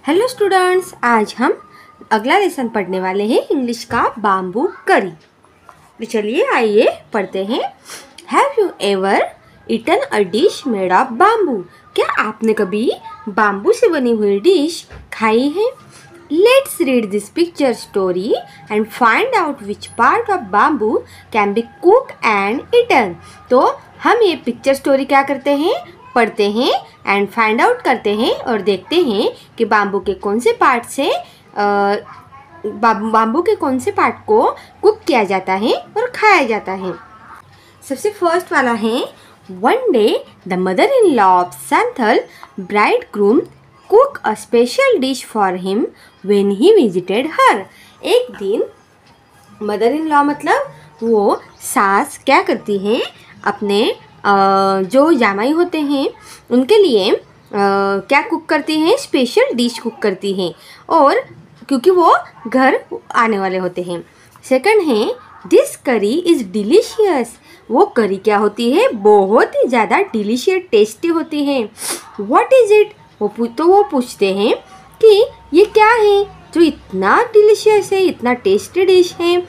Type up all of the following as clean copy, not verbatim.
Hello students, आज हम अगला लेसन पढ़ने वाले हैं इंग्लिश का बाम्बू करी। तो चलिए आइए पढ़ते हैं। Have you ever eaten a dish made of bamboo? क्या आपने कभी बाम्बू से बनी हुई डिश खाई है? Let's read this picture story and find out which part of bamboo can be cook and eaten. तो हम ये पिक्चर स्टोरी क्या करते हैं, पढ़ते हैं एंड फाइंड आउट करते हैं और देखते हैं कि बाम्बू के कौन से पार्ट से बाम्बू के कौन से पार्ट को कुक किया जाता है और खाया जाता है। सबसे फर्स्ट वाला है, one day the mother in law of Santhal bride groom cook a special dish for him when he visited her. एक दिन मदर इन लॉ मतलब वो सास क्या करती हैं, अपने जो जामाई होते हैं उनके लिए क्या कुक करती हैं, स्पेशल डिश कुक करती हैं, और क्योंकि वो घर आने वाले होते हैं। सेकंड है, दिस करी इज़ डिलीशियस। वो करी क्या होती है, बहुत ही ज़्यादा डिलीशियस टेस्टी होती है। What is it? वो पूछते हैं कि ये क्या है जो इतना डिलीशियस है, इतना टेस्टी डिश है।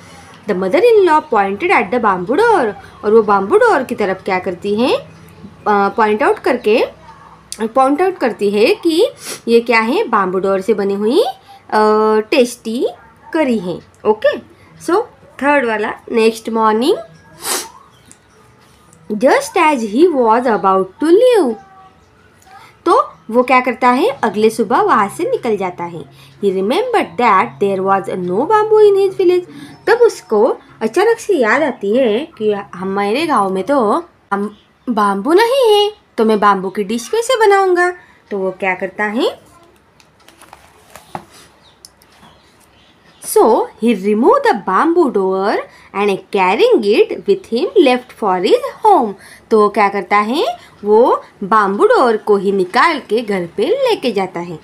The mother in law pointed at the bamboo door. और वो बाम्बू डोर की तरफ क्या करती हैं, पॉइंट आउट करती है कि ये क्या है, बाम्बू डोर से बनी हुई टेस्टी करी है। ओके, सो थर्ड वाला, next morning just as he was about to leave. तो वो क्या करता है, अगले सुबह वहाँ से निकल जाता है। He remembered that there was no bamboo in his village. तब उसको अचानक से याद आती है कि हमारे गांव में तो बाम्बू नहीं है, तो मैं बाम्बू की डिश कैसे बनाऊंगा। तो वो क्या करता है, so he removed the bamboo door and carrying it with him left for his home। तो वो क्या करता है, वो बाम्बू डोर को ही निकाल के घर पे लेके जाता है।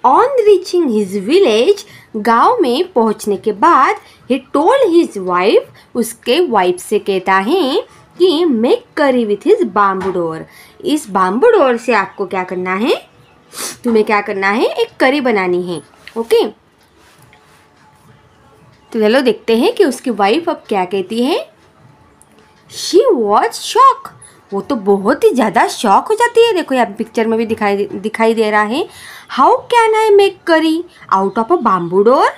On reaching his village, गांव में पहुंचने के बाद he told his wife, उसके वाइफ से कहता है कि make curry with his bamboo door। इस बाम्बू डोर से आपको क्या करना है, तुम्हें क्या करना है, एक करी बनानी है। ओके, तो चलो देखते हैं कि उसकी वाइफ अब क्या कहती है। She was shock. वो तो बहुत ही ज़्यादा शॉक हो जाती है। देखो यहाँ पिक्चर में भी दिखाई दे रहा है। How can I make curry out of a bamboo door?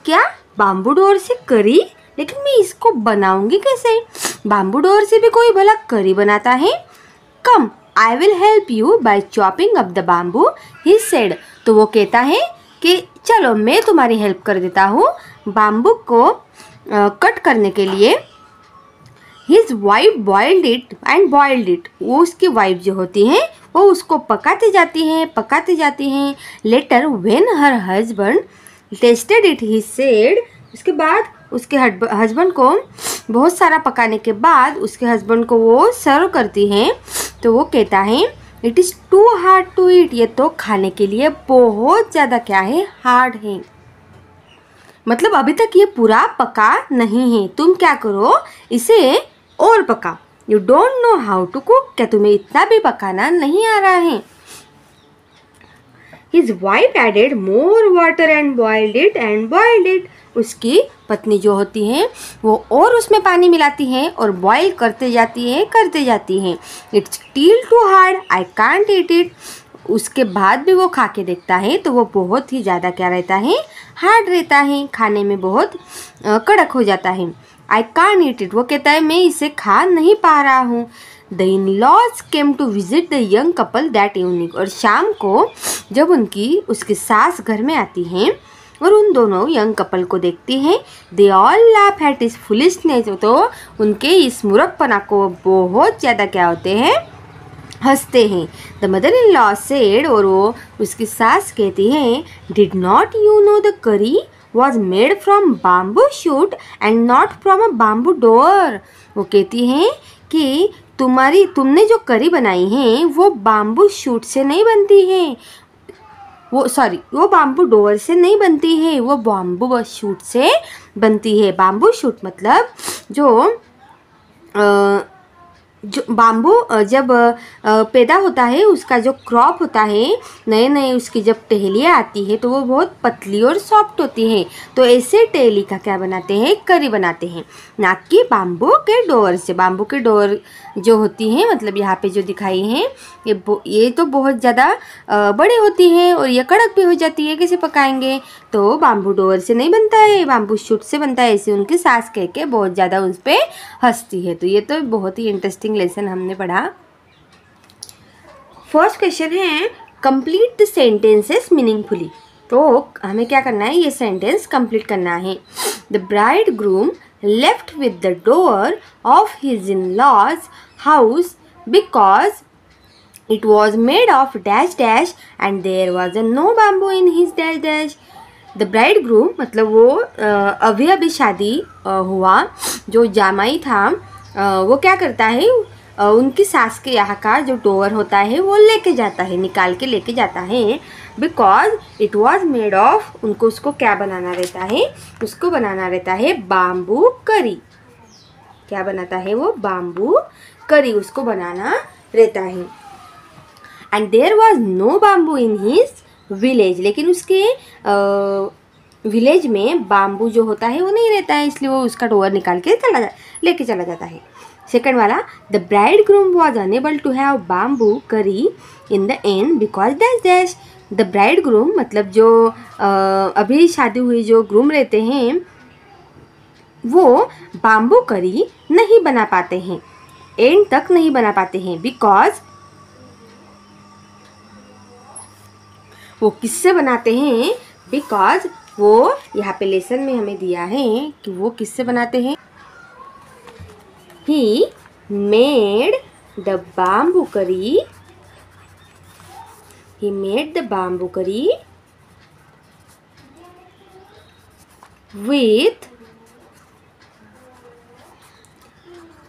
क्या बाम्बू डोर से करी? लेकिन मैं इसको बनाऊंगी कैसे? बाम्बू डोर से भी कोई भला करी बनाता है? Come I will help you by chopping up the bamboo, he said. तो वो कहता है कि चलो मैं तुम्हारी हेल्प कर देता हूँ बाम्बू को कट करने के लिए। His wife boiled it. वो उसकी वाइफ जो होती हैं वो उसको पकाती जाती हैं। Letter when her husband tested it, he said. उसके बाद उसके हस्बैंड को बहुत सारा पकाने के बाद उसके हस्बैंड को वो सर्व करती हैं, तो वो कहता है it is too hard to eat. ये तो खाने के लिए बहुत ज़्यादा क्या है, हार्ड है। मतलब अभी तक ये पूरा पका नहीं है, तुम क्या करो, इसे और पका। You don't know how to cook. क्या तुम्हें इतना भी पकाना नहीं आ रहा है? His wife added more water and boiled it। उसकी पत्नी जो होती हैं वो और उसमें पानी मिलाती हैं और बॉईल करते जाती हैं। It's still too hard, I can't eat it। उसके बाद भी वो खा के देखता है तो वो बहुत ही ज़्यादा क्या रहता है, हार्ड रहता है, खाने में बहुत कड़क हो जाता है। I can't eat it। वो कहता है मैं इसे खा नहीं पा रहा हूँ। The in-laws came to visit the young couple that evening. और शाम को जब उसकी सास घर में आती हैं और उन दोनों यंग कपल को देखती हैं, they all laugh at his foolishness. तो उनके इस मूर्खपना को बहुत ज़्यादा क्या होते हैं, हंसते हैं। The mother in law said. और वो उसकी सास कहती हैं, did not you know the करी was made from bamboo shoot and not from a bamboo door. वो कहती हैं कि तुमने जो करी बनाई है वो बाम्बू शूट से नहीं बनती है, वो बाम्बू डोर से नहीं बनती है, वो बाम्बू शूट से बनती है। बाम्बू शूट मतलब जो बाम्बू जब पैदा होता है, उसका जो क्रॉप होता है, नए नए उसकी जब टहलियाँ आती है तो वो बहुत पतली और सॉफ्ट होती हैं। तो ऐसे टहली का क्या बनाते हैं, करी बनाते हैं, ना कि बाम्बू के डोर से। बाम्बू के डोर जो होती हैं, मतलब यहाँ पे जो दिखाई हैं, ये तो बहुत ज़्यादा बड़े होती हैं और ये कड़क भी हो जाती है। कैसे पकाएंगे? तो बाम्बू डोर से नहीं बनता है, बाम्बू शूट से बनता है। ऐसे उनकी सास कह के बहुत ज़्यादा उस पर हंसती है। तो ये तो बहुत ही इंटरेस्टिंग लेसन हमने पढ़ा। फर्स्ट क्वेश्चन है कंप्लीट द सेंटेंसेस मीनिंगफुली। तो हमें क्या करना है, ये सेंटेंस कंप्लीट करना है। The bride groom left with the door of his in laws house because it was made of dash dash and there was no bamboo in his dash dash. The bridegroom मतलब वो अभी अभी शादी हुआ जो जामाई था, वो क्या करता है, उनकी सास के यहाँ का जो डोर होता है वो लेके जाता है, निकाल के लेके जाता है। Because it was made of, उनको उसको क्या बनाना रहता है, उसको बनाना रहता है बाम्बू करी। क्या बनाता है वो, बाम्बू करी उसको बनाना रहता है। And there was no bamboo in his village, लेकिन उसके विलेज में बाम्बू जो होता है वो नहीं रहता है, इसलिए वो उसका डोर निकाल के लेके चला जाता है। सेकंड वाला, the bride groom was unable to have bamboo curry in the end because dash dash. The bride groom मतलब जो अभी शादी हुई जो ग्रूम रहते हैं वो बाम्बू करी नहीं बना पाते हैं, एंड तक नहीं बना पाते हैं। बिकॉज वो किससे बनाते हैं, बिकॉज वो यहाँ पे लेसन में हमें दिया है कि वो किससे बनाते हैं। ही मेड द बाम्बू करी, ही मेड द बाम्बू करी विथ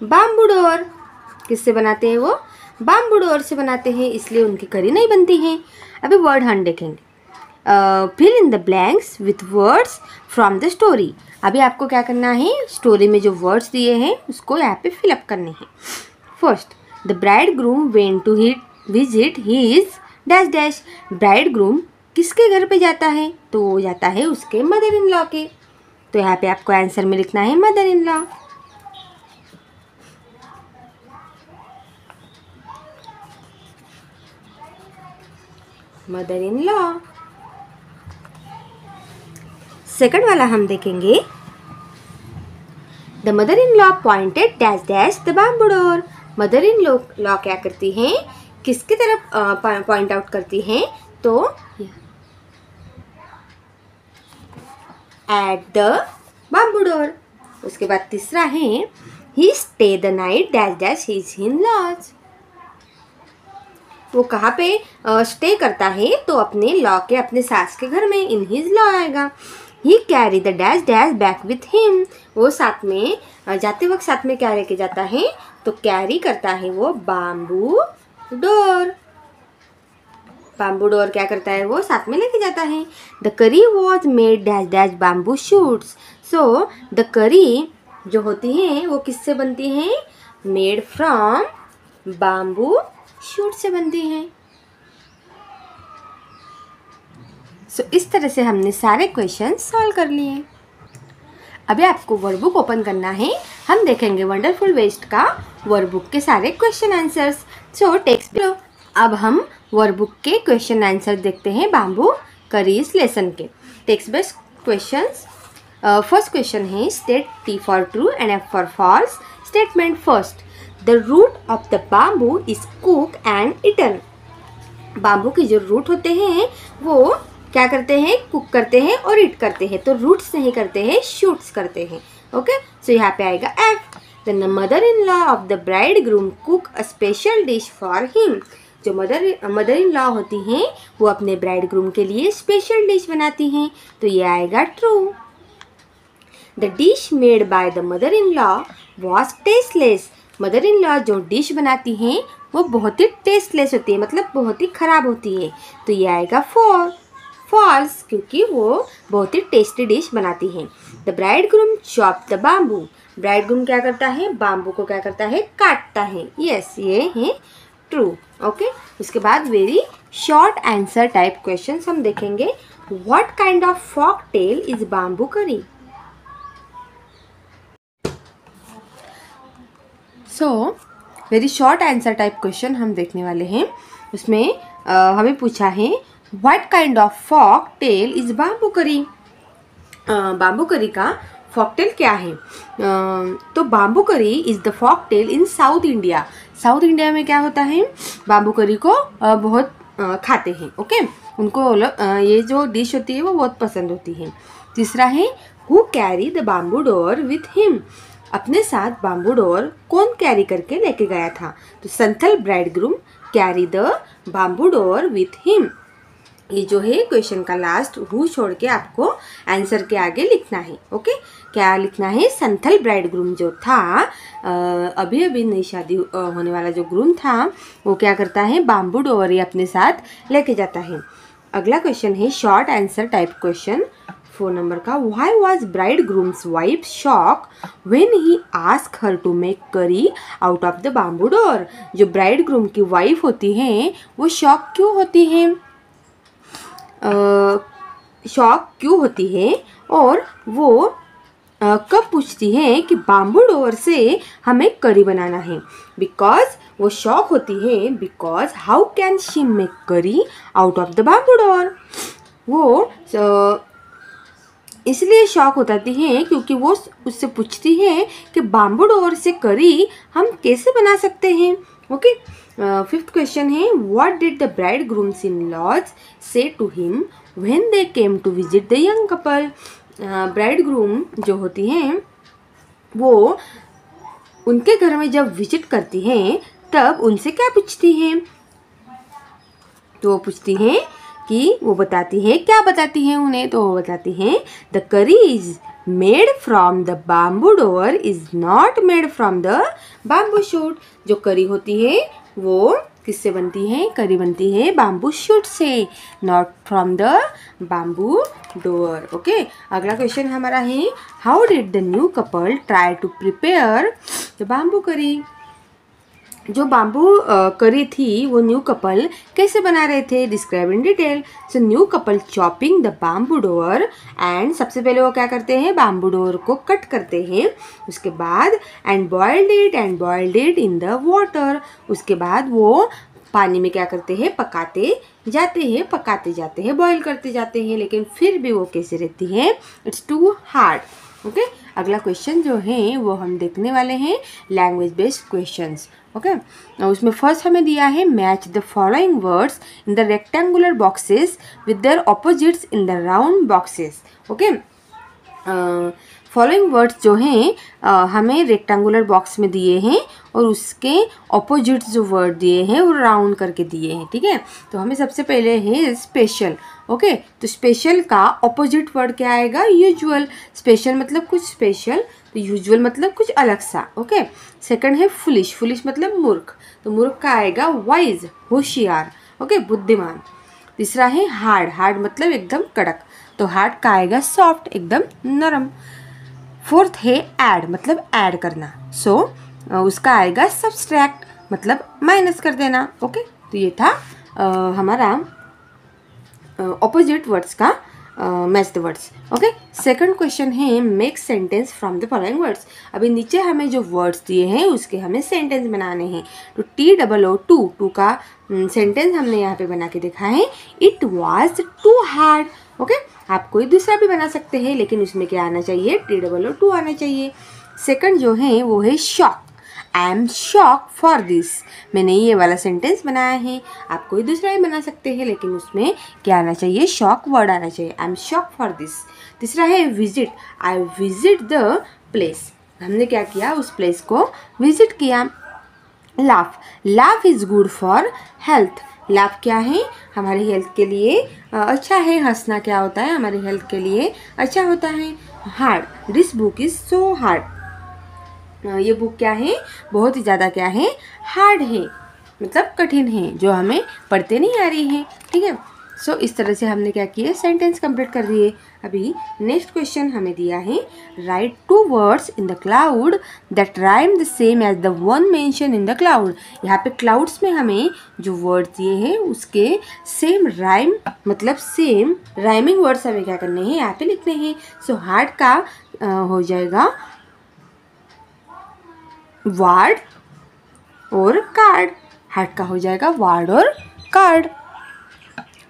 बाम्बू डोर। किससे बनाते हैं वो, बाम्बू डोर से बनाते हैं, इसलिए उनकी करी नहीं बनती है। अभी वर्ड हंट देखेंगे। Fill in the blanks with words from the story. अभी आपको क्या करना है, स्टोरी में जो वर्ड्स दिए हैं उसको यहाँ पे फिलअप करने हैं। First, the bride groom went to visit his dash dash. Bridegroom किसके घर पे जाता है, तो वो जाता है उसके मदर इन लॉ के। तो यहाँ पे आपको आंसर में लिखना है mother in law. Mother in law. Second वाला हम देखेंगे। The mother in law pointed dash dash the bamboo door. Mother in law क्या करती हैं, किसकी तरफ पॉइंट आउट करती हैं, तो एट द बाम्बू डोर। उसके बाद तीसरा है he stay the night dash dash his in laws. वो कहाँ पे स्टे करता है, तो अपने लॉ के, अपने सास के घर में, इन हिज लॉ आएगा। He carry the dash dash back with him. वो साथ में जाते वक्त साथ में क्या लेके जाता है, तो कैरी करता है वो बाम्बू डोर। बाम्बू डोर क्या करता है, वो साथ में लेके जाता है। द करी was made dash dash bamboo shoots. So the करी जो होती हैं वो किससे बनती हैं, मेड फ्रॉम बाम्बू शूट से बनती हैं। सो इस तरह से हमने सारे क्वेश्चन सॉल्व कर लिए। अभी आपको वर्कबुक ओपन करना है। हम देखेंगे वंडरफुल वेस्ट का वर्कबुक के सारे question answers. So text below. अब हम वर्कबुक के क्वेश्चन आंसर देखते हैं बाम्बू करीज लेसन के। Text based questions. First question है state T for true and F for false. Statement first, the root of the bamboo is cook and eaten. Bamboo के जो root होते हैं वो क्या करते हैं, कुक करते हैं और ईट करते हैं। तो रूट्स नहीं करते हैं, शूट्स करते हैं। ओके, सो यहाँ पे आएगा F। Then the mother in law of the bride groom cook a special dish for him. जो मदर इन लॉ होती हैं वो अपने ब्राइड ग्रूम के लिए स्पेशल डिश बनाती हैं, तो ये आएगा true. The dish made by the mother in law was tasteless. Mother in law जो डिश बनाती हैं वो बहुत ही टेस्टलेस होती है, मतलब बहुत ही ख़राब होती है, तो ये आएगा 4। फॉल्स, क्योंकि वो बहुत ही टेस्टी डिश बनाती हैं। The bridegroom chop the bamboo, bridegroom क्या करता है, बाम्बू को क्या करता है, काटता है। यस, ये है ट्रू। ओके, उसके बाद very short answer type question हम देखेंगे। What kind of folk tale is bamboo curry? So very short answer type question हम देखने वाले हैं। उसमें हमें पूछा है what kind of folk tale is bamboo curry. Bamboo curry का फॉक टेल क्या है? तो bamboo curry is the folk tale in South India. South India में क्या होता है, बाम्बू करी को बहुत खाते हैं। ओके, उनको ये जो डिश होती है वो बहुत पसंद होती है। तीसरा है who carry the bamboo door with him, अपने साथ बाम्बू डोर कौन कैरी करके लेके गया था? तो Santhal bridegroom carry the bamboo door with him. ये जो है क्वेश्चन का लास्ट हु छोड़ के आपको आंसर के आगे लिखना है। ओके, क्या लिखना है? संथल ब्राइडग्रूम जो था, अभी अभी नई शादी होने वाला जो ग्रूम था, वो क्या करता है, बाम्बू डोर ये अपने साथ लेके जाता है। अगला क्वेश्चन है short answer type question 4 number का। Why was bridegroom's wife shocked when he asked her to make curry out of the bamboo door? जो ब्राइडग्रूम की वाइफ होती हैं वो शॉक क्यों होती हैं? शॉक क्यों होती है और वो कब पूछती हैं कि बाम्बू डोर से हमें करी बनाना है? बिकॉज वो शॉक होती है because how can she make curry out of the bamboo door. वो इसलिए शॉक हो जाती हैं क्योंकि वो उससे पूछती हैं कि बाम्बू डोर से करी हम कैसे बना सकते हैं। ओके, फिफ्थ क्वेश्चन है what did the bridegroom's in laws say to him when they came to visit the young couple. Bridegroom जो होती हैं वो उनके घर में जब विजिट करती हैं तब उनसे क्या पूछती हैं? तो वो पूछती हैं कि वो बताती हैं, क्या बताती हैं उन्हें? तो वो बताती हैं द करी is made from the bamboo door is not made from the bamboo shoot. जो करी होती है वो किससे बनती है? करी बनती है बाम्बू शूट से, not from the bamboo door. Okay, अगला क्वेश्चन हमारा है how did the new couple try to prepare the bamboo curry. जो बाम्बू करी थी वो न्यू कपल कैसे बना रहे थे? Describe in detail. So new couple chopping the bamboo door and सबसे पहले वो क्या करते हैं? बाम्बू डोर को कट करते हैं। उसके बाद and boiled it in the water. उसके बाद वो पानी में क्या करते हैं? पकाते जाते हैं, बॉईल करते जाते हैं, लेकिन फिर भी वो कैसे रहती है? It's too hard. ओके, अगला क्वेश्चन जो है वो हम देखने वाले हैं लैंग्वेज बेस्ड क्वेश्चंस। ओके, उसमें फर्स्ट हमें दिया है match the following words in the rectangular boxes with their opposites in the round boxes. Okay, following words जो हैं हमें रेक्टेंगुलर बॉक्स में दिए हैं और उसके ऑपोजिट्स जो वर्ड दिए हैं वो राउंड करके दिए हैं। ठीक है, तो हमें सबसे पहले है स्पेशल। ओके, तो स्पेशल का ऑपोजिट वर्ड क्या आएगा? यूजुअल। स्पेशल मतलब कुछ स्पेशल, तो यूजुअल मतलब कुछ अलग सा। ओके, सेकंड है फुलिश मतलब मूर्ख, तो मूर्ख का आएगा वाइज, होशियार। ओके, बुद्धिमान। तीसरा है हार्ड मतलब एकदम कड़क, तो हार्ड का आएगा सॉफ्ट, एकदम नरम। फोर्थ है ऐड मतलब ऐड करना, सो उसका आएगा सब्सट्रैक्ट मतलब माइनस कर देना। ओके, तो ये था हमारा ऑपोजिट वर्ड्स का match the words. Okay, second question है make sentence from the following words. अभी नीचे हमें जो वर्ड्स दिए हैं उसके हमें सेंटेंस बनाने हैं। तो TOO2 का सेंटेंस हमने यहाँ पे बना के देखा है, it was too hard. Okay, आप कोई दूसरा भी बना सकते हैं लेकिन उसमें क्या आना चाहिए? TOO2 आना चाहिए। सेकंड जो है वो है shock, I am shock for this. मैंने ये वाला सेंटेंस बनाया है, आप कोई दूसरा भी बना सकते हैं लेकिन उसमें क्या आना चाहिए? शॉक वर्ड आना चाहिए, I am shock for this. तीसरा है visit, I visit the place. हमने क्या किया? उस प्लेस को विजिट किया। Laugh is good for health. Laugh क्या है? हमारी हेल्थ के लिए अच्छा है। हंसना क्या होता है? हमारी हेल्थ के लिए अच्छा होता है। Hard, this book is so hard. ये बुक क्या है? बहुत ही ज़्यादा क्या है? हार्ड है, मतलब कठिन है, जो हमें पढ़ते नहीं आ रही है। ठीक है, सो इस तरह से हमने क्या किया, सेंटेंस कंप्लीट कर दिए। अभी नेक्स्ट क्वेश्चन हमें दिया है, write 2 words in the cloud that rhyme the same as the one mention in the cloud. यहाँ पे क्लाउड्स में हमें जो वर्ड दिए हैं उसके सेम राइम मतलब सेम राइमिंग वर्ड्स हमें क्या करने हैं, यहाँ पे लिखने हैं। सो हार्ट का हो जाएगा वार्ड और कार्ड, हार्ट का हो जाएगा वार्ड और कार्ड।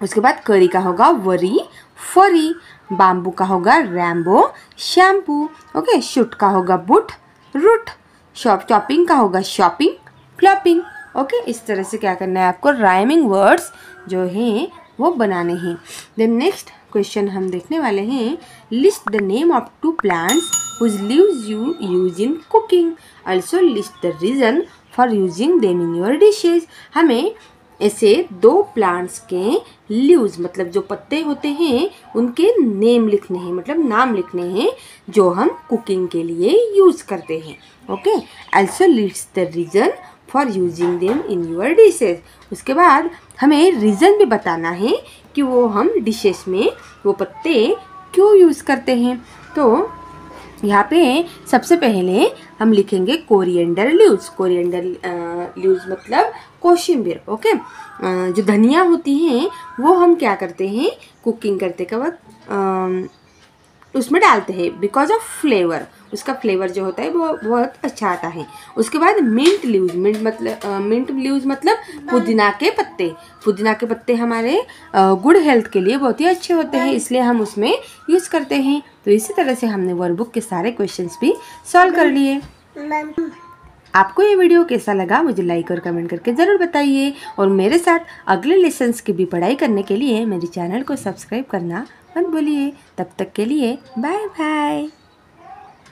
उसके बाद करी का होगा वरी फरी, बाम्बू का होगा रैम्बो शैम्पू, ओके। शूट का होगा बुट रूट, चॉपिंग का होगा शॉपिंग क्लॉपिंग, ओके। इस तरह से क्या करना है आपको, राइमिंग वर्ड्स जो हैं वो बनाने हैं। देन नेक्स्ट क्वेश्चन हम देखने वाले हैं, list the name of 2 plants whose leaves you use in cooking, also list the reason for using them in your dishes। हमें ऐसे 2 प्लांट्स के लीव्स मतलब जो पत्ते होते हैं उनके नेम लिखने हैं, मतलब नाम लिखने हैं जो हम कुकिंग के लिए यूज़ करते हैं, okay. also list the reason for using them in your dishes। उसके बाद हमें रीज़न भी बताना है कि वो हम डिशेस में वो पत्ते क्यों यूज़ करते हैं। तो यहाँ पे सबसे पहले हम लिखेंगे कोरिएंडर लीव्स। कोरिएंडर लीव्स मतलब कोशिम्बीर, ओके। जो धनिया होती हैं वो हम क्या करते हैं, कुकिंग करते के वक्त उसमें डालते हैं बिकॉज ऑफ फ्लेवर, उसका फ्लेवर जो होता है वो बहुत अच्छा आता है। उसके बाद मिंट लीव्स, मिंट लीव्स मतलब पुदीना के पत्ते। पुदीना के पत्ते हमारे गुड हेल्थ के लिए बहुत ही अच्छे होते हैं, इसलिए हम उसमें यूज़ करते हैं। तो इसी तरह से हमने वर्कबुक के सारे क्वेश्चंस भी सॉल्व कर लिए। आपको ये वीडियो कैसा लगा मुझे लाइक और कमेंट करके ज़रूर बताइए, और मेरे साथ अगले लेसन्स की भी पढ़ाई करने के लिए मेरे चैनल को सब्सक्राइब करना मत भूलिए। तब तक के लिए बाय बाय।